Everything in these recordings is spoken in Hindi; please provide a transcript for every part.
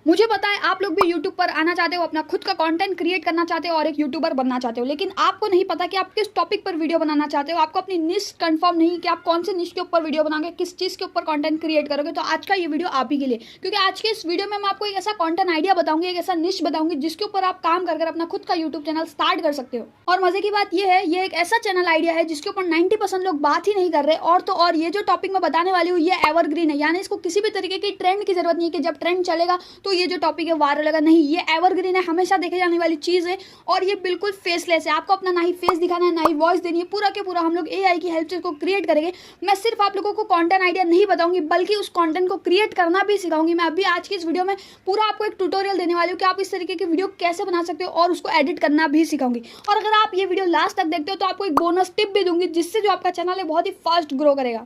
मुझे पता है आप लोग भी यूट्यूब पर आना चाहते हो, अपना खुद का कंटेंट क्रिएट करना चाहते हो और एक यूट्यूबर बनना चाहते हो, लेकिन आपको नहीं पता कि आप किस टॉपिक पर वीडियो बनाना चाहते हो। आपको अपनी निश कंफर्म नहीं कि आप कौन से निश के ऊपर वीडियो बनाओगे, किस चीज़ के ऊपर कंटेंट क्रिएट करोगे। तो आज का ये वीडियो आप ही के लिए, क्योंकि आज के इस वीडियो में मैं आपको एक ऐसा कंटेंट आइडिया बताऊंगी, एक ऐसा निश बताऊंगी जिसके ऊपर आप काम कर अपना खुद का यूट्यूब चैनल स्टार्ट कर सकते हो। और मजे की बात यह है, ये एक ऐसा चैनल आइडिया है जिसके ऊपर 90% लोग बात ही नहीं कर रहे। और तो और ये जो टॉपिक मैं बताने वाली हूँ ये एवरग्रीन है, यानी इसको किसी भी तरीके की ट्रेंड की जरूरत नहीं है कि जब ट्रेंड चलेगा तो ये जो टॉपिक है वायरल होगा। नहीं, ये एवरग्रीन है, हमेशा देखे जाने वाली चीज़ है और ये बिल्कुल फेसलेस है। आपको अपना ना ही फेस दिखाना है ना ही वॉइस देनी है, पूरा के पूरा हम लोग एआई की हेल्प से इसको क्रिएट करेंगे। मैं सिर्फ आप लोगों को कंटेंट आइडिया नहीं बताऊंगी बल्कि उस कंटेंट को क्रिएट करना भी सिखाऊंगी। मैं अभी आज की इस वीडियो में पूरा आपको एक ट्यूटोरियल देने वाली हूँ कि आप इस तरीके की वीडियो कैसे बना सकते हो और उसको एडिट करना भी सिखाऊंगी। और अगर आप ये वीडियो लास्ट तक देखते हो तो आपको एक बोनस टिप भी दूंगी जिससे जो आपका चैनल है बहुत ही फास्ट ग्रो करेगा।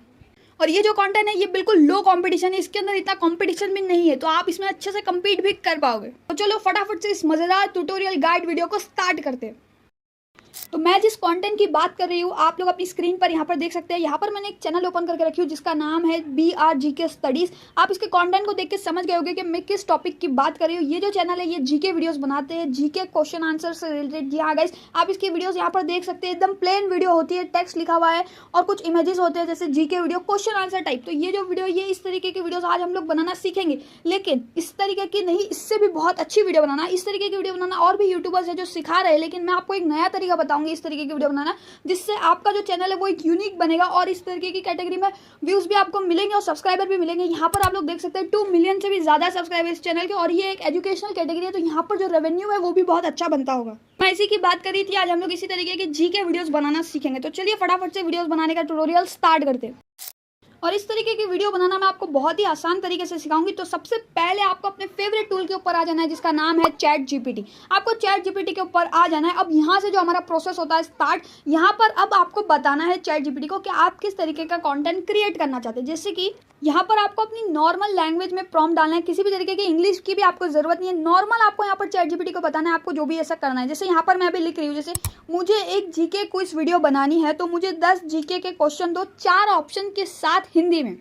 और ये जो कंटेंट है ये बिल्कुल लो कंपटीशन है, इसके अंदर इतना कंपटीशन भी नहीं है, तो आप इसमें अच्छे से compete भी कर पाओगे। तो चलो फटाफट से इस मजेदार ट्यूटोरियल गाइड वीडियो को स्टार्ट करते हैं। तो मैं जिस कंटेंट की बात कर रही हूँ आप लोग अपनी स्क्रीन पर यहाँ पर देख सकते हैं। यहाँ पर मैंने एक चैनल ओपन करके रखी हूँ जिसका नाम है BRGK स्टडीज़। आप इसके कंटेंट को देख के समझ गए होंगे कि मैं किस टॉपिक की बात कर रही हूँ। ये जो चैनल है ये जीके वीडियोस बनाते हैं, जीके क्वेश्चन आंसर से रिलेटेड। जी हाँ गाइस, आप इसकी वीडियोस यहाँ पर देख सकते हैं, एकदम प्लेन वीडियो होती है, टेक्स्ट लिखा हुआ है और कुछ इमेजेस होते हैं जैसे GK video question answer type. तो ये जो वीडियो ये इस तरीके की वीडियोस आज हम लोग बनाना सीखेंगे, लेकिन इस तरीके की नहीं, इससे भी बहुत अच्छी वीडियो बनाना, इस तरीके की वीडियो बनाना। और भी यूट्यूबर्स है जो सिखा रहे हैं, लेकिन मैं आपको एक नया तरीका बताऊंगी इस तरीके की वीडियो बनाना, जिससे आपका जो चैनल है वो एक यूनिक बनेगा और इस तरीके की कैटेगरी में व्यूज भी आपको मिलेंगे और सब्सक्राइबर भी मिलेंगे। यहाँ पर आप लोग देख सकते हैं 2 मिलियन से भी ज्यादा सब्सक्राइबर इस चैनल के, और ये एक एजुकेशनल कैटेगरी है, तो यहाँ पर जो रेवेन्यू है वो भी बहुत अच्छा बनता होगा। मैं इसी की बात कर रही थी, आज हम लोग इसी तरीके की जीके वीडियोस बनाना सीखेंगे। तो चलिए फटाफट से वीडियोस बनाने का ट्यूटोरियल स्टार्ट करते हैं। और इस तरीके की वीडियो बनाना मैं आपको बहुत ही आसान तरीके से सिखाऊंगी। तो सबसे पहले आपको अपने फेवरेट टूल के ऊपर आ जाना है जिसका नाम है ChatGPT। आपको ChatGPT के ऊपर आ जाना है। अब यहाँ से जो हमारा प्रोसेस होता है स्टार्ट, यहाँ पर अब आपको बताना है ChatGPT को कि आप किस तरीके का कंटेंट क्रिएट करना चाहते हैं। जैसे कि यहाँ पर आपको अपनी नॉर्मल लैंग्वेज में प्रॉम्प्ट डालना है, किसी भी तरीके की इंग्लिश की भी आपको जरूरत नहीं है। नॉर्मल आपको यहाँ पर ChatGPT को बताना है आपको जो भी ऐसा करना है। जैसे यहाँ पर मैं अभी लिख रही हूँ, जैसे मुझे एक जीके क्विज वीडियो बनानी है तो मुझे 10 जीके के क्वेश्चन दो 4 ऑप्शन के साथ हिंदी में।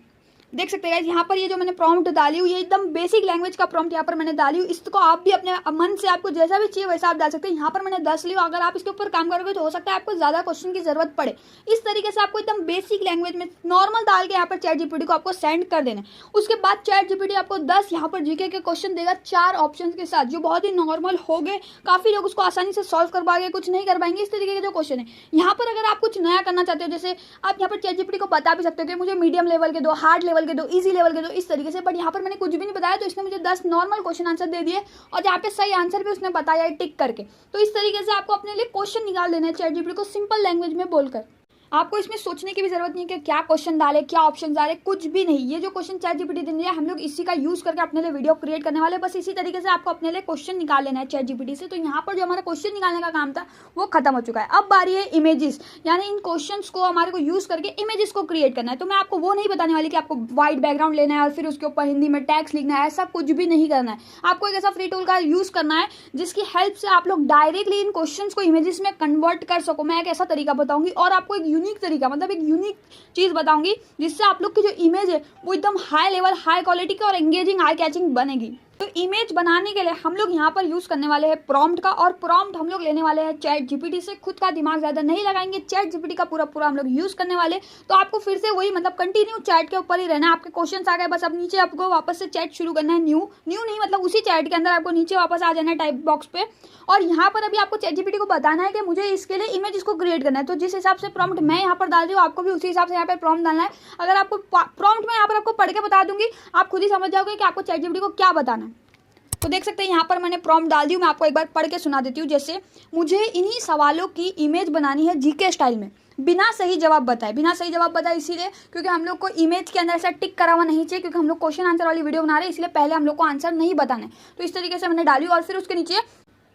देख सकते हैं यहाँ पर ये जो मैंने प्रॉम्प्ट डाली हूँ ये एकदम बेसिक लैंग्वेज का प्रॉम्प्ट यहाँ पर मैंने डाली हूँ। इसको आप भी अपने मन से आपको जैसा भी चाहिए वैसा आप डाल सकते हैं। यहाँ पर मैंने 10 ली, अगर आप इसके ऊपर काम करोगे तो हो सकता है आपको ज़्यादा क्वेश्चन की जरूरत पड़े। इस तरीके से आपको एकदम बेसिक लैंग्वेज में नॉर्मल डाल के यहाँ पर ChatGPT को आपको सेंड कर देना है। उसके बाद ChatGPT आपको 10 यहाँ पर जीके के क्वेश्चन देगा 4 ऑप्शन के साथ, जो बहुत ही नॉर्मल हो गए। काफ़ी लोग उसको आसानी से सॉल्व कर पाएंगे, कुछ नहीं कर पाएंगे। इस तरीके के जो क्वेश्चन है यहाँ पर अगर आप कुछ नया करना चाहते हो, जैसे आप यहाँ पर ChatGPT को बता भी सकते हो कि मुझे मीडियम लेवल के दो, हार्ड लेवल के दो, ईजी लेवल तो इस तरीके से। बट यहाँ पर मैंने कुछ भी नहीं बताया तो इसने मुझे 10 नॉर्मल क्वेश्चन आंसर दे दिए और जहाँ पे सही आंसर भी उसने बताया है टिक करके। तो इस तरीके से आपको अपने लिए क्वेश्चन निकाल देना है ChatGPT को सिंपल लैंग्वेज में बोलकर। आपको इसमें सोचने की भी जरूरत नहीं है कि क्या क्वेश्चन डाले, क्या ऑप्शन डाले, कुछ भी नहीं। ये जो क्वेश्चन ChatGPT दे दिया हम लोग इसी का यूज करके अपने लिए वीडियो क्रिएट करने वाले। बस इसी तरीके से आपको अपने लिए क्वेश्चन निकाल लेना है ChatGPT से। तो यहाँ पर जो हमारा क्वेश्चन निकालने का काम था वो खत्म हो चुका है। अब बारी है इमेजेस, यानी इन क्वेश्चन को हमारे को यूज करके इमेजेस को क्रिएट करना है। तो मैं आपको वो नहीं बताने वाली कि आपको वाइट बैकग्राउंड लेना है और फिर उसके ऊपर हिंदी में टैक्स लिखना है, ऐसा कुछ भी नहीं करना है। आपको एक ऐसा फ्री टूल का यूज करना है जिसकी हेल्प से आप लोग डायरेक्टली इन क्वेश्चंस को इमेजेस में कन्वर्ट कर सको। मैं एक ऐसा तरीका बताऊंगी और आपको एक यूनिक तरीका, मतलब यूनिक चीज बताऊंगी जिससे आप लोग की जो इमेज है वो एकदम हाई लेवल, हाई क्वालिटी की और एंगेजिंग, आई कैचिंग बनेगी। तो इमेज बनाने के लिए हम लोग यहाँ पर यूज करने वाले हैं प्रॉम्प्ट का, और प्रॉम्प्ट हम लोग लेने वाले हैं ChatGPT से। खुद का दिमाग ज्यादा नहीं लगाएंगे, ChatGPT का पूरा पूरा हम लोग यूज करने वाले। तो आपको फिर से वही, मतलब कंटिन्यू चैट के ऊपर ही रहना है। आपके क्वेश्चन आ गए, बस अब नीचे आपको वापस से चैट शुरू करना है। न्यू नहीं, मतलब उसी चैट के अंदर आपको नीचे वापस आ जाना है टाइप बॉक्स पे। और यहाँ पर अभी आपको ChatGPT को बताना है कि मुझे इसके लिए इमेज इसको क्रिएट करना है। तो जिस हिसाब से प्रॉम्प्ट मैं यहाँ पर डाल रही हूँ आपको भी उसी हिसाब से यहाँ पर प्रॉम्प्ट डालना है। अगर आपको प्रॉम्प्ट में यहाँ पर आपको पढ़ के बता दूंगी, आप खुद ही समझ जाओगे कि आपको ChatGPT को क्या बताना है। तो देख सकते हैं यहाँ पर मैंने प्रॉम्प्ट डाल दी हूँ। मैं आपको एक बार पढ़ के सुना देती हूँ। जैसे मुझे इन्हीं सवालों की इमेज बनानी है जीके स्टाइल में, बिना सही जवाब बताए। बिना सही जवाब बताए इसीलिए क्योंकि हम लोग को इमेज के अंदर ऐसा टिक करा हुआ नहीं चाहिए, क्योंकि हम लोग क्वेश्चन आंसर वाली वीडियो बना रहे हैं, इसलिए पहले हम लोग को आंसर नहीं बताना है। तो इस तरीके से मैंने डाली और फिर उसके नीचे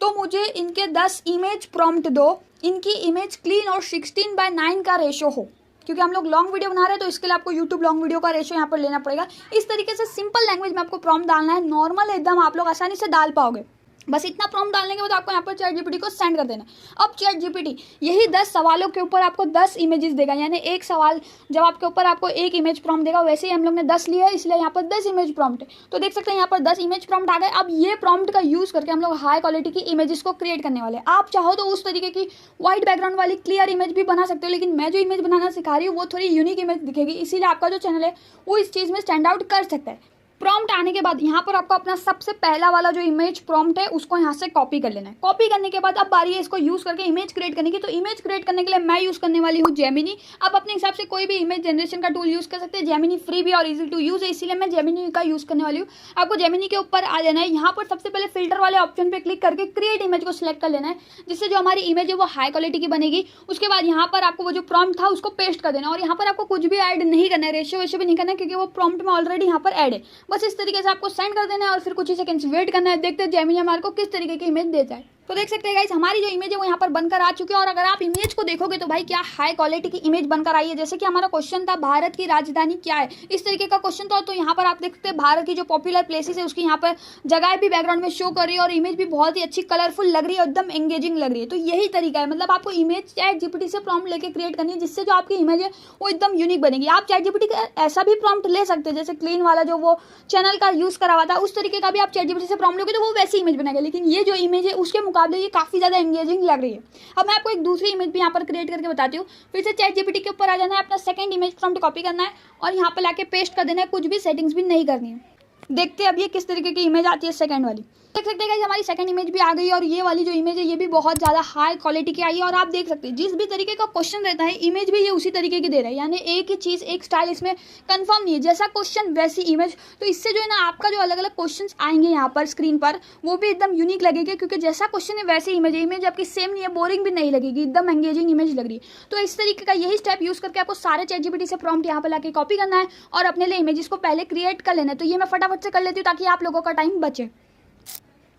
तो मुझे इनके 10 इमेज प्रॉम्प्ट दो, इनकी इमेज क्लीन और 16:9 का रेशो हो। क्योंकि हम लोग लॉन्ग वीडियो बना रहे हैं तो इसके लिए आपको यूट्यूब लॉन्ग वीडियो का रेशो यहाँ पर लेना पड़ेगा। इस तरीके से सिंपल लैंग्वेज में आपको प्रॉम्प्ट डालना है, नॉर्मल एकदम, आप लोग आसानी से डाल पाओगे। बस इतना प्रॉम्प्ट डालने के बाद आपको यहाँ पर चैट जीपीटी को सेंड कर देना। अब चैट जीपीटी यही 10 सवालों के ऊपर आपको 10 इमेजेस देगा, यानी एक सवाल जब आपके ऊपर आपको एक इमेज प्रॉम्प्ट देगा, वैसे ही हम लोग ने 10 लिया है, इसलिए यहाँ पर 10 इमेज प्रॉम्प्ट है। तो देख सकते हैं यहाँ पर 10 इमेज प्रॉम्प्ट आ गए। अब ये प्रॉम्प्ट का यूज़ करके हम लोग हाई क्वालिटी की इमेजेस को क्रिएट करने वाले हैं। आप चाहो तो उस तरीके की व्हाइट बैकग्राउंड वाली क्लियर इमेज भी बना सकते हो, लेकिन मैं जो इमेज बनाना सिखा रही हूँ वो थोड़ी यूनिक इमेज दिखेगी, इसीलिए आपका जो चैनल है वो इस चीज़ में स्टैंड आउट कर सकता है। प्रॉम्प्ट आने के बाद यहाँ पर आपको अपना सबसे पहला वाला जो इमेज प्रॉम्प्ट है उसको यहाँ से कॉपी कर लेना है। कॉपी करने के बाद अब बारी है इसको यूज़ करके इमेज क्रिएट करने की। तो इमेज क्रिएट करने के लिए मैं यूज़ करने वाली हूँ जेमिनी। आप अपने हिसाब से कोई भी इमेज जनरेशन का टूल यूज़ कर सकते हैं। जेमिनी फ्री भी और इजी टू यूज़ है, इसीलिए मैं जेमिनी का यूज़ करने वाली हूँ। आपको जेमिनी के ऊपर आ जाना है, यहाँ पर सबसे पहले फिल्टर वाले ऑप्शन पर क्लिक करके क्रिएट इमेज को सिलेक्ट कर लेना है, जिससे जो हमारी इमेज है वो हाई क्वालिटी की बनेगी। उसके बाद यहाँ पर आपको वो जो प्रॉम्प्ट था उसको पेस्ट कर देना, और यहाँ पर आपको कुछ भी ऐड नहीं करना है, रेशियो वेशियो भी नहीं करना है, क्योंकि वो प्रॉम्प्ट में ऑलरेडी यहाँ पर ऐड है। बस इस तरीके से आपको सेंड कर देना है और फिर कुछ ही सेकंड्स वेट करना है। देखते हैं जेमिनी हमारे को किस तरीके की इमेज देता है। तो देख सकते हैं गाइस हमारी जो इमेज है वो यहाँ पर बनकर आ चुकी है, और अगर आप इमेज को देखोगे तो भाई क्या हाई क्वालिटी की इमेज बनकर आई है। जैसे कि हमारा क्वेश्चन था भारत की राजधानी क्या है, इस तरीके का क्वेश्चन था। तो यहाँ पर आप देख सकते हैं भारत की जो पॉपुलर प्लेसेस है उसकी यहाँ पर जगह भी बैकग्राउंड में शो कर रही है, और इमेज भी बहुत ही अच्छी कलरफुल लग रही है, एकदम एंगेजिंग लग रही है। तो यही तरीका है, मतलब आपको इमेज चैट जीपीटी से प्रॉम्प्ट लेके क्रिएट करनी है, जिससे जो आपकी इमेज है वो एकदम यूनिक बनेगी। आप चैट जीपीटी का ऐसा भी प्रॉम्प्ट ले सकते हैं, जैसे क्लीन वाला जो वो चैनल का यूज़ करा हुआ था, उस तरीके का भी आप चैट जीपीटी से प्रॉम्प्ट लोगे तो वो वैसी इमेज बनेगा। लेकिन ये जो इमेज है उसके मुकाबले ये काफ़ी ज़्यादा एंगेजिंग लग रही है। अब मैं आपको एक दूसरी इमेज भी यहाँ पर क्रिएट करके बताती हूँ। फिर से चैट जीपीटी के ऊपर आ जाना है, अपना सेकंड इमेज प्रॉम्प्ट कॉपी करना है और यहाँ पर लाके पेस्ट कर देना है, कुछ भी सेटिंग्स भी नहीं करनी है। देखते हैं अब ये किस तरीके की इमेज आती है सेकंड वाली। देख सकते हैं कि हमारी सेकंड इमेज भी आ गई, और ये वाली जो इमेज है ये भी बहुत ज़्यादा हाई क्वालिटी की आई है। और आप देख सकते हैं जिस भी तरीके का क्वेश्चन रहता है इमेज भी ये उसी तरीके की दे रहा है, यानी एक ही चीज़ एक स्टाइल इसमें कंफर्म नहीं है, जैसा क्वेश्चन वैसी इमेज। तो इससे जो है ना आपका जो अलग अलग क्वेश्चन आएंगे यहाँ पर स्क्रीन पर वो भी एकदम यूनिक लगेगा, क्योंकि जैसा क्वेश्चन है वैसी इमेज है। इमेज आपकी सेम नहीं है, बोरिंग भी नहीं लगेगी, एकदम एंगेजिंग इमेज लग रही है। तो इस तरीके का यही स्टेप यूज़ करके आपको सारे चैट जीपीटी से प्रॉम्प्ट यहाँ पर लाके कॉपी करना है और अपने लिए इमेजेस को पहले क्रिएट कर लेना है। तो ये मैं फटाफट से कर लेती हूँ ताकि आप लोगों का टाइम बचे।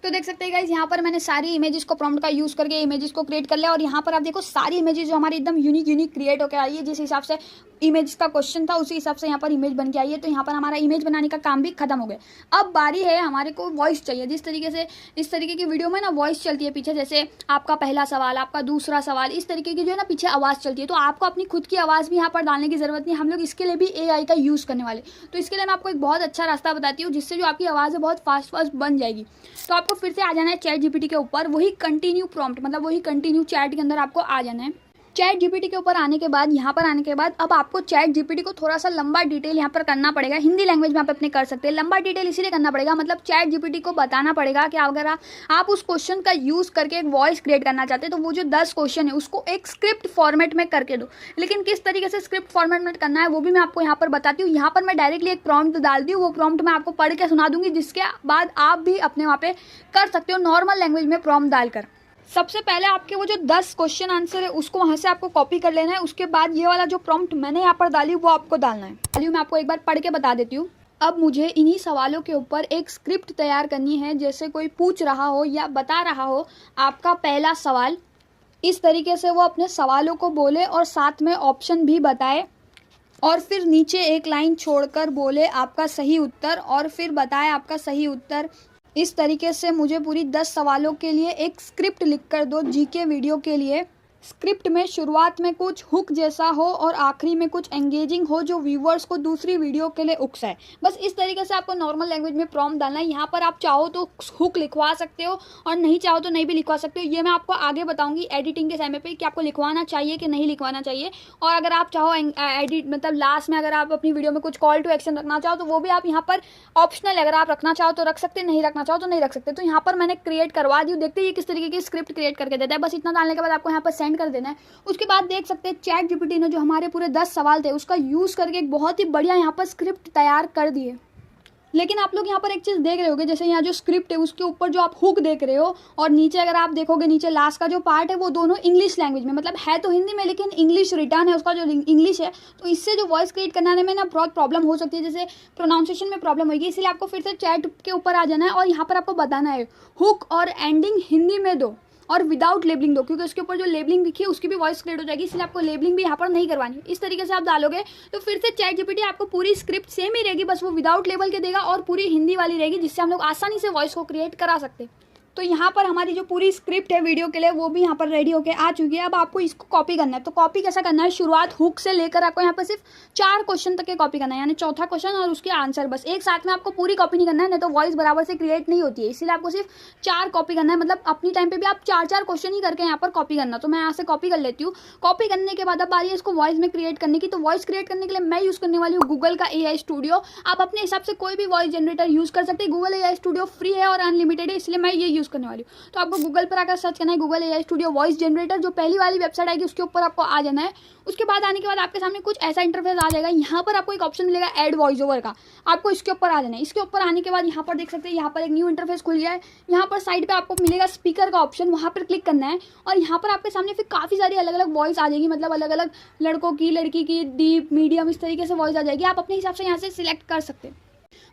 तो देख सकते हैं गाइस यहाँ पर मैंने सारी इमेजेस को प्रॉम्प्ट का यूज़ करके इमेजेस को क्रिएट कर लिया, और यहाँ पर आप देखो सारी इमेजेस जो हमारी एकदम यूनिक क्रिएट होकर आई है। जिस हिसाब से इमेज का क्वेश्चन था उसी हिसाब से यहाँ पर इमेज बन के आई है। तो यहाँ पर हमारा इमेज बनाने का काम भी खत्म हो गया। अब बारी है हमारे को वॉइस चाहिए। जिस तरीके से इस तरीके की वीडियो में ना वॉइस चलती है पीछे, जैसे आपका पहला सवाल, आपका दूसरा सवाल, इस तरीके की जो है ना पीछे आवाज़ चलती है। तो आपको अपनी खुद की आवाज़ भी यहाँ पर डालने की ज़रूरत नहीं, हम लोग इसके लिए भी AI का यूज़ करने वाले। तो इसके लिए मैं आपको एक बहुत अच्छा रास्ता बताती हूँ, जिससे जो आपकी आवाज़ है बहुत फास्ट बन जाएगी। तो आपको फिर से आ जाना है चैट जीपीटी के ऊपर, वही कंटिन्यू प्रॉम्प्ट, मतलब वही कंटिन्यू चैट के अंदर आपको आ जाना है। चैट जीपीटी के ऊपर आने के बाद यहाँ पर आने के बाद अब आपको चैट जीपीटी को थोड़ा सा लंबा डिटेल यहाँ पर करना पड़ेगा। हिंदी लैंग्वेज में आप अपने कर सकते हैं। लंबा डिटेल इसीलिए करना पड़ेगा, मतलब चैट जीपीटी को बताना पड़ेगा कि अगर आप उस क्वेश्चन का यूज़ करके एक वॉइस क्रिएट करना चाहते हैं तो वो जो 10 क्वेश्चन है उसको एक स्क्रिप्ट फॉर्मेट में करके दो। लेकिन किस तरीके से स्क्रिप्ट फॉर्मेट में करना है वो भी मैं आपको यहाँ पर बताती हूँ। यहाँ पर मैं डायरेक्टली एक प्रॉम्प्ट डालती हूँ, वो प्रॉम्प्ट मैं आपको पढ़ के सुना दूंगी, जिसके बाद आप भी अपने वहाँ पे कर सकते हो नॉर्मल लैंग्वेज में प्रॉम्प्ट डालकर। सबसे पहले आपके वो जो 10 क्वेश्चन आंसर है उसको वहाँ से आपको कॉपी कर लेना है। उसके बाद ये वाला जो प्रॉम्प्ट मैंने यहाँ पर डाली वो आपको डालना है। चलिए मैं आपको एक बार पढ़ के बता देती हूँ। अब मुझे इन्हीं सवालों के ऊपर एक स्क्रिप्ट तैयार करनी है, जैसे कोई पूछ रहा हो या बता रहा हो आपका पहला सवाल, इस तरीके से वो अपने सवालों को बोले और साथ में ऑप्शन भी बताए, और फिर नीचे एक लाइन छोड़कर बोले आपका सही उत्तर, और फिर बताए आपका सही उत्तर। इस तरीके से मुझे पूरी 10 सवालों के लिए एक स्क्रिप्ट लिख कर दो जीके वीडियो के लिए। स्क्रिप्ट में शुरुआत में कुछ हुक जैसा हो और आखिरी में कुछ एंगेजिंग हो जो व्यूवर्स को दूसरी वीडियो के लिए उकसाए। बस इस तरीके से आपको नॉर्मल लैंग्वेज में प्रॉम्प्ट डालना है। यहाँ पर आप चाहो तो हुक लिखवा सकते हो और नहीं चाहो तो नहीं भी लिखवा सकते हो। ये मैं आपको आगे बताऊंगी एडिटिंग के समय पे कि आपको लिखवाना चाहिए कि नहीं लिखवाना चाहिए। और अगर आप चाहो एडिट मतलब लास्ट में अगर आप अपनी वीडियो में कुछ कॉल टू एक्शन रखना चाहो तो वो भी आप यहाँ पर ऑप्शनल, अगर आप रखना चाहो तो रख सकते, नहीं रखना चाहो तो नहीं रख सकते। तो यहाँ पर मैंने क्रिएट करवा दी। देखते हैं ये किस तरीके की स्क्रिप्ट क्रिएट करके देता है। बस इतना डालने के बाद आपको यहाँ पर सेंड कर देना है। उसके बाद देख सकते हैं चैट जीपीटी ने जो हमारे पूरे 10 सवाल थे उसका यूज़ करके एक बहुत ही बढ़िया यहाँ पर स्क्रिप्ट तैयार कर दी है। लेकिन आप लोग यहाँ पर एक चीज़ देख रहे होगे, जैसे यहाँ जो स्क्रिप्ट है उसके ऊपर जो आप हुक देख रहे हो और नीचे अगर आप देखोगे नीचे लास्ट का जो पार्ट है वो दोनों इंग्लिश लैंग्वेज में, मतलब है तो हिंदी में लेकिन इंग्लिश रिटर्न है उसका जो इंग्लिश है। तो इससे जो वॉइस क्रिएट करने में ना बहुत प्रॉब्लम हो सकती है, जैसे प्रोनाउंसिएशन में प्रॉब्लम होगी। इसलिए आपको फिर से चैट के ऊपर आ जाना है और यहाँ पर आपको बताना है हुक और एंडिंग हिंदी में दो और विदाउट लेबलिंग दो, क्योंकि उसके ऊपर जो लेबलिंग दिखी है उसकी भी वॉइस क्रिएट हो जाएगी। इसलिए आपको लेबलिंग भी यहाँ पर नहीं करवानी। इस तरीके से आप डालोगे तो फिर से चैट जीपीटी आपको पूरी स्क्रिप्ट सेम ही रहेगी, बस वो विदाउट लेबल के देगा और पूरी हिंदी वाली रहेगी, जिससे हम लोग आसानी से वॉइस को क्रिएट करा सकते हैं। तो यहाँ पर हमारी जो पूरी स्क्रिप्ट है वीडियो के लिए वो भी यहाँ पर रेडी होके आ चुकी है। अब आपको इसको कॉपी करना है। तो कॉपी कैसा करना है, शुरुआत हुक से लेकर आपको यहाँ पर सिर्फ 4 क्वेश्चन तक के कॉपी करना है, यानी चौथा क्वेश्चन और उसके आंसर। बस एक साथ में आपको पूरी कॉपी नहीं करना है, नहीं तो वॉइस बराबर से क्रिएट नहीं होती है। इसीलिए आपको सिर्फ 4 कॉपी करना है, मतलब अपनी टाइम पे भी आप 4 क्वेश्चन ही करके यहाँ पर कॉपी करना। तो मैं यहाँ से कॉपी कर लेती हूँ। कॉपी करने के बाद अब आ रही है इसको वॉइस में क्रिएट करने की। तो वॉइस क्रिएट करने के लिए मैं यूज़ करने वाली हूँ गूगल का AI स्टूडियो। आप अपने हिसाब से कोई भी वॉइस जनरेटर यूज़ कर सकते हैं। गूगल AI स्टूडियो फ्री है और अनलिमिटेड है, इसलिए मैं ये यूज़ करने वाली हूँ। तो आपको गूगल पर आकर सर्च करना है Google AI studio voice generator. जो पहली वाली वेबसाइट आएगी उसके ऊपर आपको आ जाना है। उसके बाद आने के बाद आपके सामने कुछ ऐसा इंटरफेस आ जाएगा। यहाँ पर आपको एक ऑप्शन मिलेगा ऐड वॉइस ओवर का, आपको इसके ऊपर आ जाना है। इसके ऊपर आने के बाद यहाँ पर देख सकते हैं यहाँ पर एक न्यू इंटरफेस खुल गया है। यहाँ पर साइड पे आपको मिलेगा स्पीकर का ऑप्शन, वहाँ पर क्लिक करना है और यहाँ पर आपके सामने फिर काफ़ी सारी अलग अलग वॉइस आ जाएगी, मतलब अलग अलग लड़कों की, लड़की की, डीप, मीडियम, इस तरीके से वॉइस आ जाएगी। आप अपने हिसाब से यहाँ से सिलेक्ट कर सकते हैं।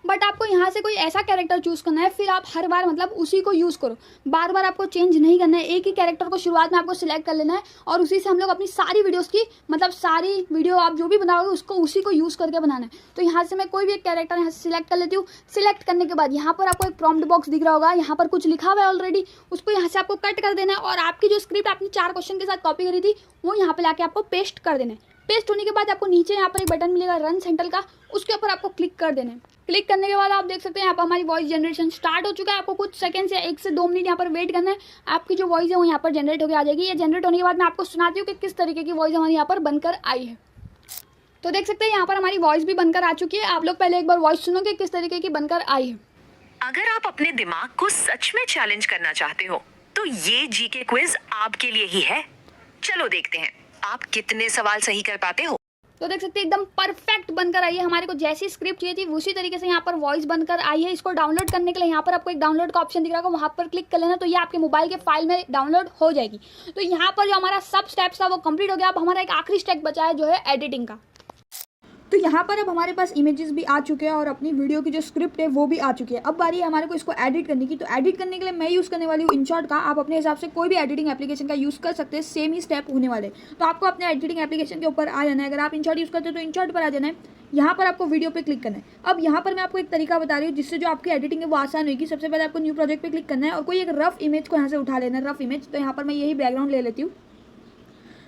बट आपको यहाँ से कोई ऐसा कैरेक्टर चूज़ करना है, फिर आप हर बार मतलब उसी को यूज़ करो, बार बार आपको चेंज नहीं करना है। एक ही कैरेक्टर को शुरुआत में आपको सिलेक्ट कर लेना है और उसी से हम लोग अपनी सारी वीडियोस की, मतलब सारी वीडियो आप जो भी बनाओगे उसको उसी को यूज़ करके बनाना है। तो यहाँ से मैं कोई भी एक कैरेक्टर यहाँ से सिलेक्ट कर लेती हूँ। सिलेक्ट करने के बाद यहाँ पर आपको एक प्रॉम्प्ट बॉक्स दिख रहा होगा, यहाँ पर कुछ लिखा हुआ है ऑलरेडी, उसको यहाँ से आपको कट कर देना है और आपकी जो स्क्रिप्ट आपने 4 क्वेश्चन के साथ कॉपी करी थी वो यहाँ पर लाके आपको पेस्ट कर देना है। पेस्ट होने के बाद आपको नीचे यहाँ पर एक बटन मिलेगा रन सेंट्रल का, उसके ऊपर आपको क्लिक कर देना है। क्लिक करने के बाद आप देख सकते हैं यहाँ पर हमारी वॉइस जनरेशन स्टार्ट हो चुका है। आपको कुछ सेकंड्स या 1 से 2 मिनट यहाँ पर वेट करना है, आपकी जो वॉइस है वो यहाँ पर जनरेट होकर आ जाएगी। ये जनरेट होने के बाद मैं आपको सुनाती हूँ कि किस तरीके की वॉइस हमारी यहाँ पर बनकर आई है। तो देख सकते हैं यहाँ पर हमारी वॉइस भी बनकर आ चुकी है। आप लोग पहले एक बार वॉइस सुनो कि किस तरीके की बनकर आई है। अगर आप अपने दिमाग को सच में चैलेंज करना चाहते हो तो ये जीके क्विज आपके लिए ही है। चलो देखते हैं आप कितने सवाल सही कर पाते हो। तो देख सकते हैं एकदम परफेक्ट बनकर आई है। हमारे को जैसी स्क्रिप्ट चाहिए थी उसी तरीके से यहाँ पर वॉइस बनकर आई है। इसको डाउनलोड करने के लिए यहाँ पर आपको एक डाउनलोड का ऑप्शन दिख रहा होगा, वहाँ पर क्लिक कर लेना, तो ये आपके मोबाइल के फाइल में डाउनलोड हो जाएगी। तो यहाँ पर जो हमारा सब स्टेप्स था वो कंप्लीट हो गया। अब हमारा एक आखिरी स्टेप बचा है जो है एडिटिंग का। तो यहाँ पर अब हमारे पास इमेजेस भी आ चुके हैं और अपनी वीडियो की जो स्क्रिप्ट है वो भी आ चुकी है। अब बारी है हमारे को इसको एडिट करने की। तो एडिट करने के लिए मैं यूज़ करने वाली हूँ InShot का। आप अपने हिसाब से कोई भी एडिटिंग एप्लीकेशन का यूज़ कर सकते हैं, सेम ही स्टेप होने वाले। तो आपको अपने एडिटिंग एप्लीकेशन के ऊपर आ जाना है। अगर आप InShot यूज़ करते हो तो InShot पर आ जाना है। यहाँ पर आपको वीडियो पे क्लिक करना है। अब यहाँ पर मैं आपको एक तरीका बता रही हूँ जिससे जो आपकी एडिटिंग है वो आसान होगी। सबसे पहले आपको न्यू प्रोजेक्ट पे क्लिक करना है और कोई एक रफ इमेज को यहाँ से उठा लेना है, रफ इमेज। तो यहाँ पर मैं यही बैकग्राउंड ले लेती हूँ।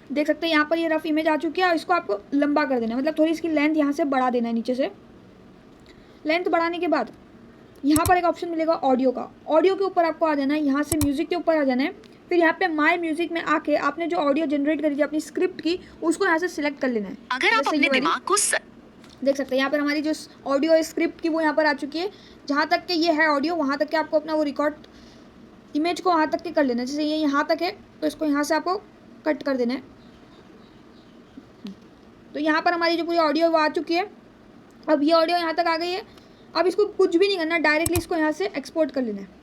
देख सकते हैं यहाँ पर ये रफ इमेज आ चुकी है और इसको आपको लंबा कर देना है, मतलब थोड़ी इसकी लेंथ यहाँ से बढ़ा देना है। नीचे से लेंथ बढ़ाने के बाद यहाँ पर एक ऑप्शन मिलेगा ऑडियो का। ऑडियो के ऊपर आपको आ जाना है, यहाँ से म्यूजिक के ऊपर आ जाना है। फिर यहाँ पे माय म्यूजिक में आके आपने जो ऑडियो जनरेट करी थी अपनी स्क्रिप्ट की उसको यहाँ से सिलेक्ट कर लेना है। अगर आप अपने दिमाग को देख सकते हैं यहाँ पर हमारी जो ऑडियो स्क्रिप्ट की वो यहाँ पर आ चुकी है। जहाँ तक के ये है ऑडियो वहाँ तक के आपको अपना वो रिकॉर्ड इमेज को वहाँ तक के कर लेना है। जैसे ये यहाँ तक है तो इसको यहाँ से आपको कट कर देना है। तो यहाँ पर हमारी जो पूरी ऑडियो वो आ चुकी है। अब ये ऑडियो यहाँ तक आ गई है। अब इसको कुछ भी नहीं करना, डायरेक्टली इसको यहाँ से एक्सपोर्ट कर लेना है।